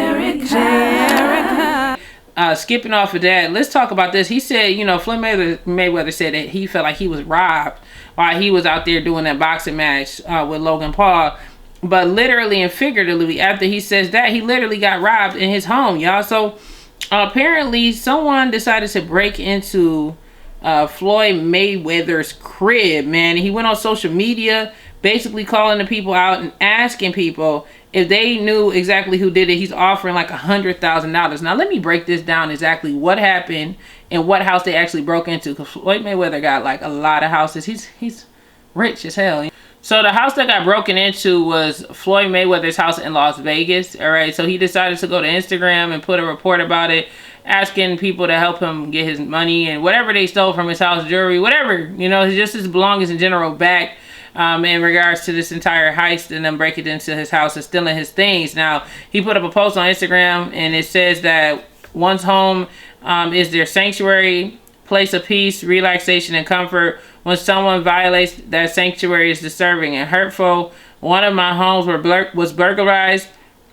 Erica. Skipping off of that, let's talk about this. He said, Floyd Mayweather said that he felt like he was robbed while he was out there doing that boxing match with Logan Paul. But literally and figuratively, after he says that, he literally got robbed in his home, y'all. So apparently someone decided to break into Floyd Mayweather's crib, man. He went on social media basically calling the people out and asking people if they knew exactly who did it. He's offering like $100,000. Now let me break this down exactly what happened and what house they actually broke into, because Floyd Mayweather got like a lot of houses. He's rich as hell. So the house that got broken into was Floyd Mayweather's house in Las Vegas. All right, so he decided to go to Instagram and put a report about it, asking people to help him get his money and whatever they stole from his house, jewelry, whatever, just his belongings in general back in regards to this entire heist and then breaking into his house and stealing his things. Now, he put up a post on Instagram and it says that one's home is their sanctuary, place of peace, relaxation, and comfort. When someone violates that sanctuary, is disturbing and hurtful. One of my homes was burglarized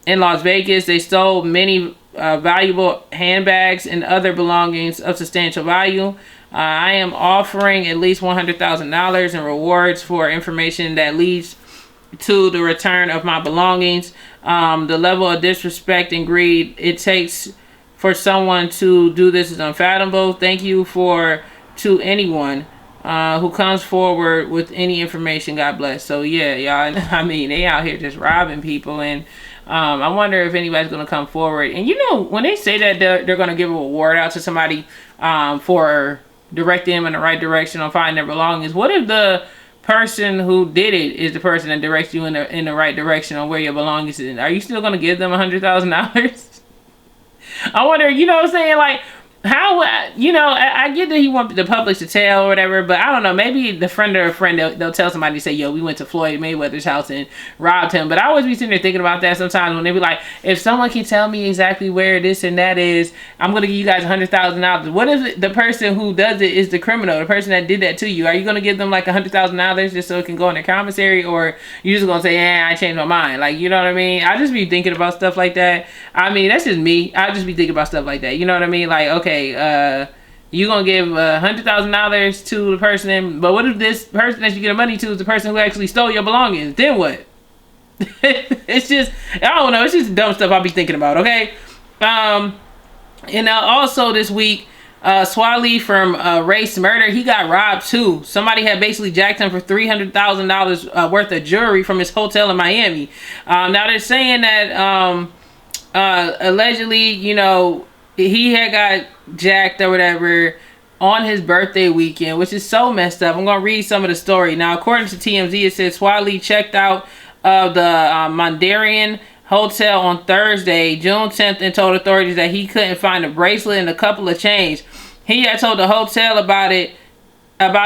in Las Vegas. They stole many valuable handbags and other belongings of substantial value. I am offering at least $100,000 in rewards for information that leads to the return of my belongings. The level of disrespect and greed it takes for someone to do this is unfathomable. Thank you to anyone who comes forward with any information. God bless. So yeah, y'all, I mean, they out here just robbing people, and I wonder if anybody's going to come forward. And when they say that they're going to give a reward out to somebody for directing them in the right direction on finding their belongings, what if the person who did it is the person that directs you in the right direction on where your belongings is? Are you still going to give them $100,000? I wonder, what I'm saying? Like, how, I get that he wanted the public to tell or whatever, but I don't know, maybe the friend or a friend, they'll tell somebody, say, yo, we went to Floyd Mayweather's house and robbed him. But I always be sitting there thinking about that sometimes when they be like, if someone can tell me exactly where this and that is, I'm going to give you guys $100,000. What if the person who does it is the criminal, the person that did that to you? Are you going to give them like $100,000 just so it can go in their commissary, or you just going to say, I changed my mind? Like, you know what I mean? I just be thinking about stuff like that. I mean, that's just me. I just be thinking about stuff like that. You know what I mean? Like, okay, you gonna give $100,000 to the person, but what if this person that you get the money to is the person who actually stole your belongings? Then what? It's just, I don't know, it's just dumb stuff I'll be thinking about. Okay. And also this week, Swae from Race Murder, he got robbed too. Somebody had basically jacked him for $300,000 worth of jewelry from his hotel in Miami. Now they're saying that allegedly, he had got jacked or whatever on his birthday weekend, which is so messed up. I'm going to read some of the story. Now, according to TMZ, it says Swae checked out of the Mondarian Hotel on Thursday, June 10th, and told authorities that he couldn't find a bracelet and a couple of chains. He had told the hotel about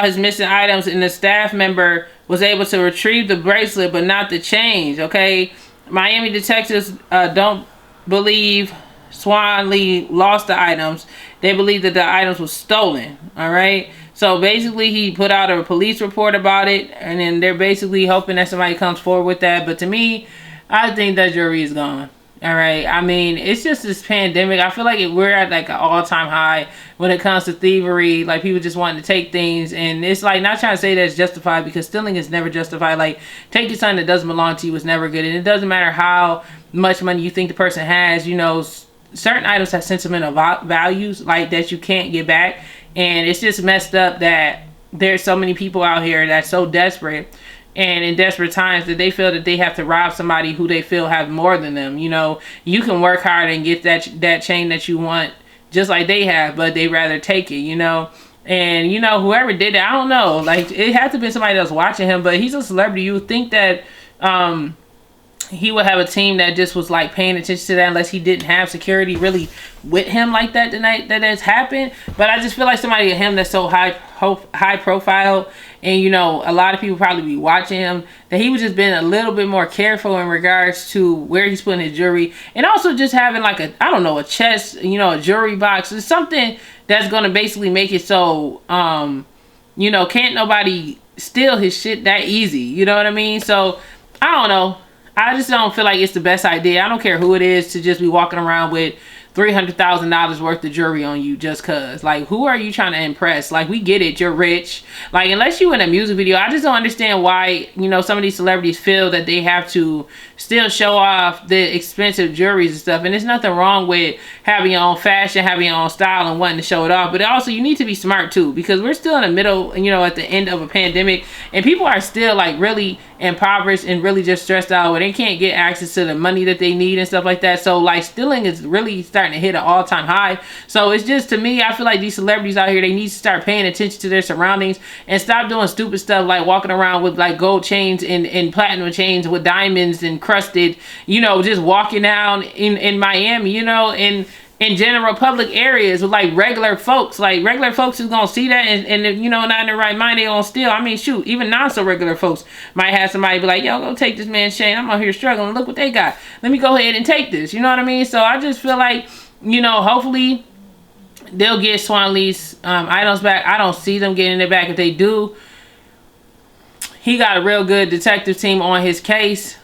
his missing items, and the staff member was able to retrieve the bracelet, but not the chains, okay? Miami detectives don't believe Swae lost the items. They believe that the items were stolen. All right, so basically he put out a police report about it, and then they're basically hoping that somebody comes forward with that. But to me, I think that jury is gone. All right, I mean, it's just this pandemic. I feel like we're at like an all-time high when it comes to thievery. Like, people just wanting to take things, and it's like, not trying to say that it's justified, because stealing is never justified. Like, taking something that doesn't belong to you is never good, and it doesn't matter how much money you think the person has. Certain items have sentimental values, like, that you can't get back, and it's just messed up that there's so many people out here that's so desperate and in desperate times that they feel that they have to rob somebody who they feel have more than them. You can work hard and get that chain that you want just like they have, but they rather take it, and whoever did it, I don't know, like, it had to be somebody that was watching him, but he's a celebrity. You would think that he would have a team that just was like paying attention to that, unless he didn't have security really with him like that the night that has happened. But I just feel like somebody like him that's so high profile, and a lot of people probably be watching him, that he was just been a little bit more careful in regards to where he's putting his jewelry, and also just having like a chest, a jewelry box. It's something that's gonna basically make it so can't nobody steal his shit that easy. You know what I mean? So I don't know. I just don't feel like it's the best idea. I don't care who it is to just be walking around with $300,000 worth of jewelry on you just cause. Like, who are you trying to impress? Like, we get it, you're rich. Like, unless you in a music video, I just don't understand why, you know, some of these celebrities feel that they have to still show off the expensive jewelries and stuff. And there's nothing wrong with having your own fashion, having your own style, and wanting to show it off. But also, you need to be smart too, because we're still in the middle, you know, at the end of a pandemic, and people are still like really impoverished and really just stressed out where they can't get access to the money that they need and stuff like that. So like, stealing is really starting to hit an all-time high. So it's just, to me, I feel like these celebrities out here, they need to start paying attention to their surroundings and stop doing stupid stuff like walking around with like gold chains and platinum chains with diamonds encrusted, you know, just walking down in Miami, you know, in general public areas with like regular folks. Like, regular folks is gonna see that and if, you know, not in the right mind, they gonna steal. I mean, shoot, even not so regular folks might have somebody be like, yo, go take this man's chain. I'm out here struggling. Look what they got. Let me go ahead and take this. You know what I mean? So I just feel like, you know, hopefully they'll get Swae Lee's items back. I don't see them getting it back. If they do, he got a real good detective team on his case.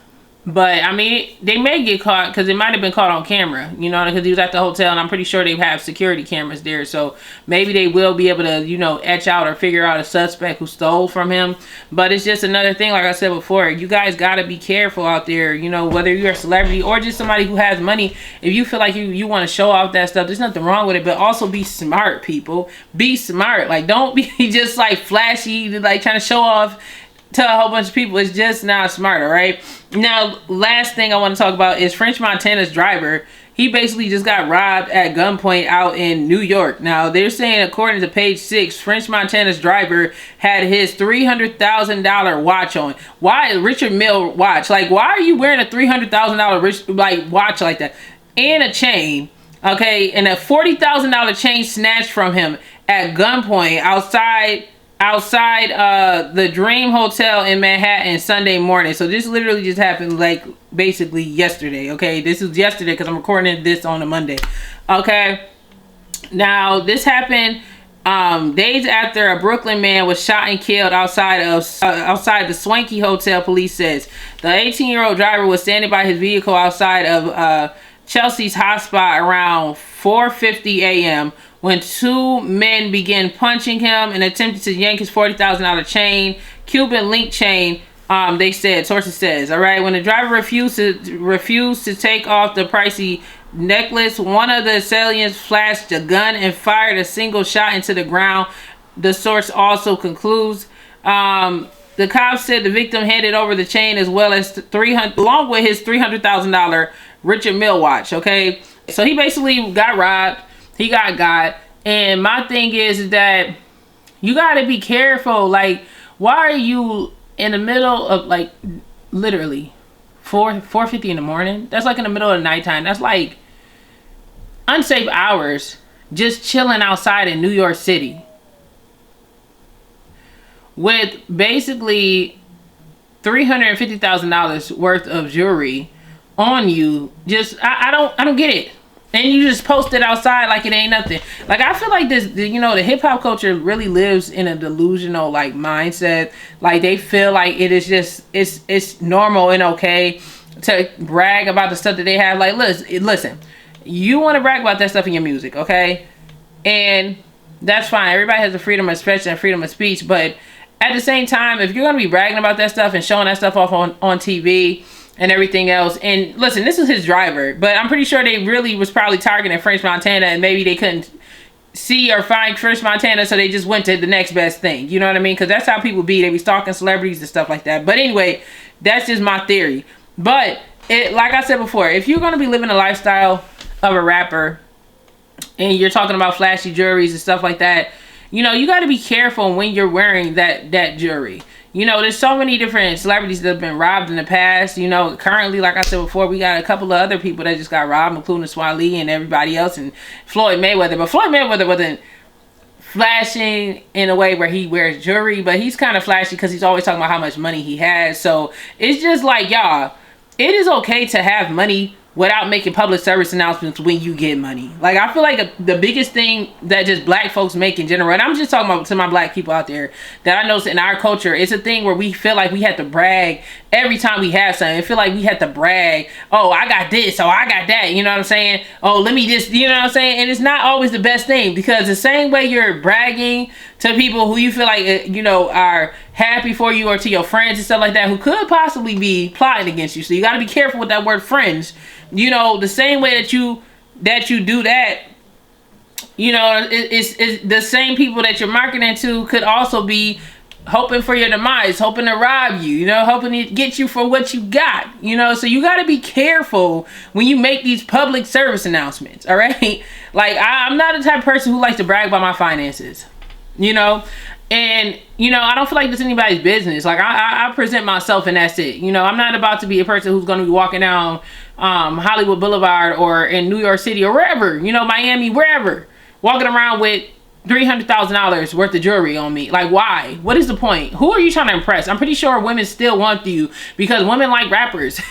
But I mean, they may get caught because it might have been caught on camera, you know, because he was at the hotel, and I'm pretty sure they have security cameras there. So maybe they will be able to, you know, etch out or figure out a suspect who stole from him. But it's just another thing, like I said before, you guys got to be careful out there, you know, whether you're a celebrity or just somebody who has money. If you feel like you want to show off that stuff, there's nothing wrong with it. But also be smart, people. Be smart. Like, don't be just like flashy, like trying to show off to a whole bunch of people. It's just not smart. All right, now last thing I want to talk about is French Montana's driver. He basically just got robbed at gunpoint out in New York. Now they're saying, according to Page 6, French Montana's driver had his $300,000 watch on. Why Richard Mille watch? Like, why are you wearing a $300,000 like watch like that, and a chain? Okay, and a $40,000 chain snatched from him at gunpoint outside the Dream Hotel in Manhattan Sunday morning. So this literally just happened like basically yesterday. Okay, this is yesterday because I'm recording this on a Monday. Okay, now this happened days after a Brooklyn man was shot and killed outside the Swanky Hotel. Police says the 18-year-old driver was standing by his vehicle outside of Chelsea's hotspot around 4:50 a.m. when two men began punching him and attempted to yank his $40,000 chain, Cuban link chain. They said, sources says, all right. When the driver refused to take off the pricey necklace, one of the assailants flashed a gun and fired a single shot into the ground. The source also concludes. The cops said the victim handed over the chain as well as along with his $300,000 Richard Mille watch. Okay, so he basically got robbed. He got. And my thing is that you got to be careful. Like, why are you in the middle of, like, literally 4:50 in the morning? That's like in the middle of the nighttime. That's like unsafe hours, just chilling outside in New York City with basically $350,000 worth of jewelry on you. Just I don't get it. And you just post it outside like it ain't nothing. Like, I feel like this, you know, the hip hop culture really lives in a delusional like mindset. Like, they feel like it is just it's normal and okay to brag about the stuff that they have. Like, listen, you want to brag about that stuff in your music, okay? And that's fine. Everybody has the freedom of expression and freedom of speech. But at the same time, if you're gonna be bragging about that stuff and showing that stuff off on TV and everything else, and listen, this is his driver, but I'm pretty sure they really was probably targeting French Montana, and maybe they couldn't see or find French Montana, so they just went to the next best thing. You know what I mean? Because that's how people be. They be stalking celebrities and stuff like that. But anyway, that's just my theory. But like I said before, if you're gonna be living a lifestyle of a rapper and you're talking about flashy jewelries and stuff like that, you know, you got to be careful when you're wearing that jewelry. You know, there's so many different celebrities that have been robbed in the past. You know, currently, like I said before, we got a couple of other people that just got robbed, including Swae Lee and everybody else, and Floyd Mayweather. But Floyd Mayweather wasn't flashing in a way where he wears jewelry, but he's kind of flashy because he's always talking about how much money he has. So it's just like, y'all, it is okay to have money without making public service announcements when you get money. Like, I feel like the biggest thing that just black folks make in general, and I'm just talking about to my black people out there, that I notice in our culture, it's a thing where we feel like we have to brag every time we have something. I feel like we have to brag, oh, I got this, oh, I got that, you know what I'm saying? Oh, let me just, you know what I'm saying? And it's not always the best thing, because the same way you're bragging to people who you feel like, you know, are happy for you, or to your friends and stuff like that, who could possibly be plotting against you. So you got to be careful with that word friends. You know, the same way that you do that, you know, it's the same people that you're marketing to could also be hoping for your demise, hoping to rob you, you know, hoping to get you for what you got, you know. So you got to be careful when you make these public service announcements, all right? Like, I'm not the type of person who likes to brag about my finances, you know. And, you know, I don't feel like it's anybody's business. Like, I present myself and that's it. You know, I'm not about to be a person who's going to be walking down Hollywood Boulevard or in New York City or wherever, you know, Miami, wherever, walking around with $300,000 worth of jewelry on me. Like, why? What is the point? Who are you trying to impress? I'm pretty sure women still want you because women like rappers.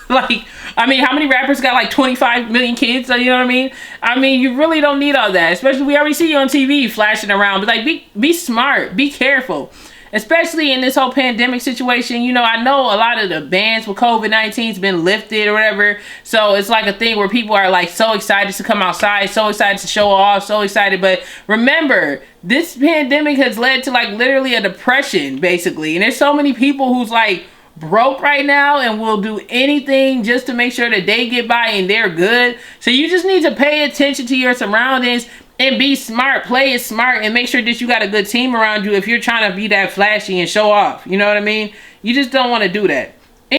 Like, I mean, how many rappers got like 25 million kids? So, you know what I mean? I mean, you really don't need all that. Especially, we already see you on TV flashing around. But like, be smart, be careful. Especially in this whole pandemic situation. You know, I know a lot of the bans with COVID-19 has been lifted or whatever. So it's like a thing where people are like so excited to come outside, so excited to show off, so excited. But remember, this pandemic has led to like literally a depression, basically. And there's so many people who's like broke right now and will do anything just to make sure that they get by and they're good. So you just need to pay attention to your surroundings and be smart, play it smart, and make sure that you got a good team around you if you're trying to be that flashy and show off. You know what I mean? You just don't want to do that.